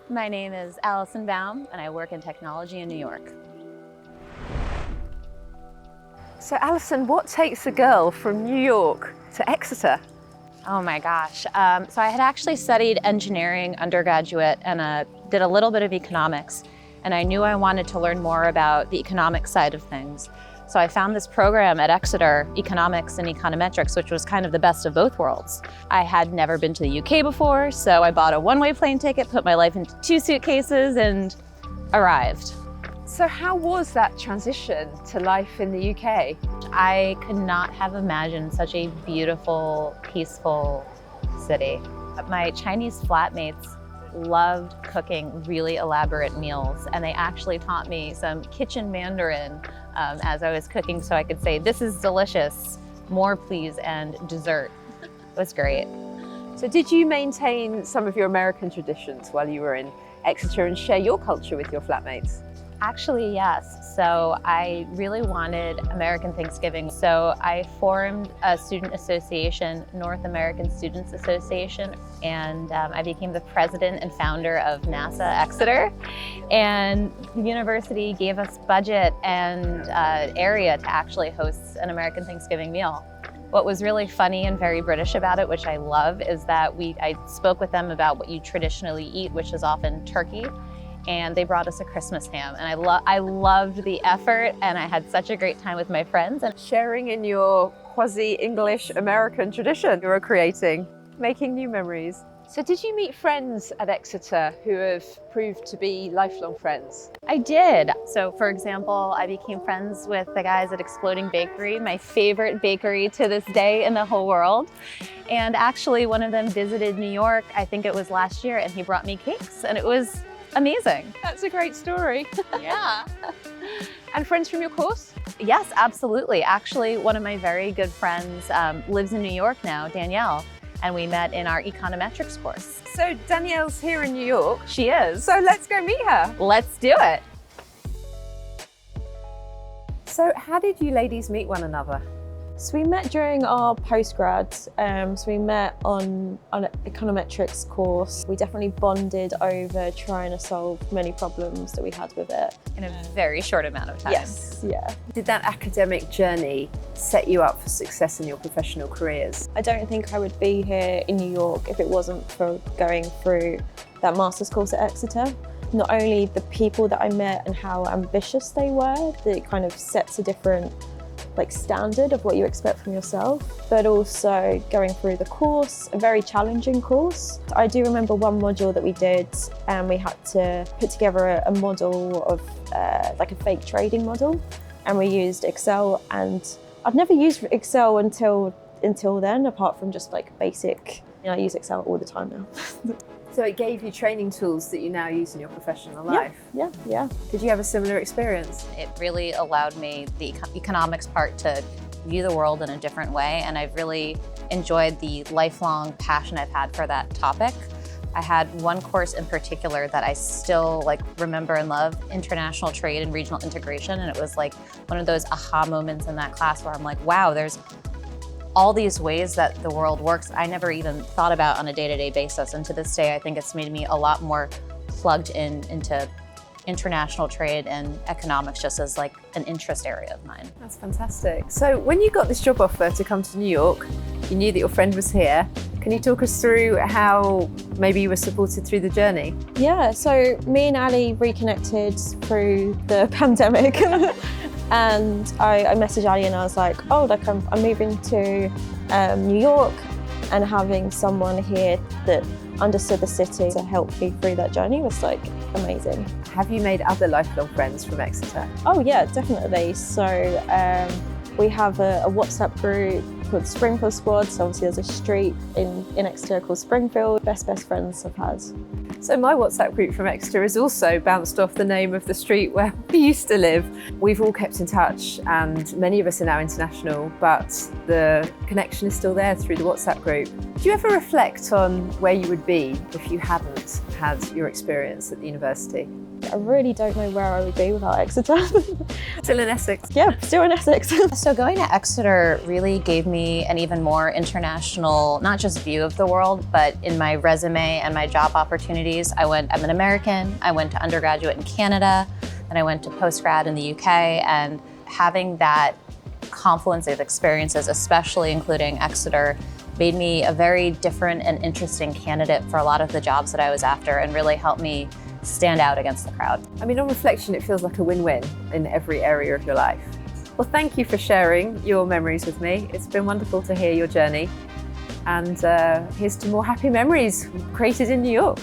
My name is Alison and I work in technology in New York. So Alison, what takes a girl from New York to Exeter? Oh my gosh. So I had actually studied engineering undergraduate and did a little bit of economics. And I knew I wanted to learn more about the economic side of things. So I found this program at Exeter, Economics and Econometrics, which was kind of the best of both worlds. I had never been to the UK before, so I bought a one-way plane ticket, put my life into 2 suitcases, and arrived. So how was that transition to life in the UK? I could not have imagined such a beautiful, peaceful city. My Chinese flatmates loved cooking really elaborate meals, and they actually taught me some kitchen Mandarin as I was cooking, so I could say, "This is delicious, more please," and dessert. It was great. So did you maintain some of your American traditions while you were in Exeter and share your culture with your flatmates? Actually, yes. So I really wanted American Thanksgiving. So I formed a student association, North American Students Association, and I became the president and founder of NASA Exeter. And the university gave us budget and area to actually host an American Thanksgiving meal. What was really funny and very British about it, which I love, is that I spoke with them about what you traditionally eat, which is often turkey. And they brought us a Christmas ham, and I loved the effort, and I had such a great time with my friends. And sharing in your quasi-English American tradition you were creating, making new memories. So did you meet friends at Exeter who have proved to be lifelong friends? I did. So for example, I became friends with the guys at Exploding Bakery, my favorite bakery to this day in the whole world. And actually one of them visited New York, I think it was last year, and he brought me cakes, and it was amazing. That's a great story. Yeah. And friends from your course? Yes, absolutely. Actually, one of my very good friends lives in New York now, Danielle, and we met in our econometrics course. So Danielle's here in New York. She is. So let's go meet her. Let's do it. So how did you ladies meet one another? So we met during our postgrad, so we met on an econometrics course. We definitely bonded over trying to solve many problems that we had with it. In a very short amount of time. Yes, yeah. Did that academic journey set you up for success in your professional careers? I don't think I would be here in New York if it wasn't for going through that master's course at Exeter. Not only the people that I met and how ambitious they were, that it kind of sets a different standard of what you expect from yourself, but also going through the course, a very challenging course. I do remember one module that we did, and we had to put together a model of like a fake trading model, and we used Excel, and I've never used Excel until then, apart from just basic, I use Excel all the time now. So it gave you training tools that you now use in your professional life? Yeah. Did you have a similar experience? It really allowed me, the economics part, to view the world in a different way, and I've really enjoyed the lifelong passion I've had for that topic. I had one course in particular that I still remember and love, international trade and regional integration, and it was one of those aha moments in that class where I'm like, wow, there's all these ways that the world works I never even thought about on a day-to-day basis. And to this day, I think it's made me a lot more plugged into international trade and economics just as an interest area of mine. That's fantastic. So when you got this job offer to come to New York, you knew that your friend was here. Can you talk us through how maybe you were supported through the journey? Yeah, so me and Ali reconnected through the pandemic. And I messaged Ali and I was like, I'm moving to New York, and having someone here that understood the city to help me through that journey was amazing. Have you made other lifelong friends from Exeter? Oh yeah, definitely. So we have a WhatsApp group called Springfield Squad. So obviously there's a street in Exeter called Springfield. Best friends I've had. So my WhatsApp group from Exeter is also bounced off the name of the street where we used to live. We've all kept in touch, and many of us are now international, but the connection is still there through the WhatsApp group. Do you ever reflect on where you would be if you hadn't had your experience at the university? I really don't know where I would be without Exeter. Still in Essex. Yeah, still in Essex. So going to Exeter really gave me an even more international, not just view of the world, but in my resume and my job opportunities. I'm an American, I went to undergraduate in Canada, and I went to postgrad in the UK, and having that confluence of experiences, especially including Exeter, made me a very different and interesting candidate for a lot of the jobs that I was after and really helped me stand out against the crowd. I mean, on reflection, it feels like a win-win in every area of your life. Well, thank you for sharing your memories with me. It's been wonderful to hear your journey. And here's to more happy memories created in New York.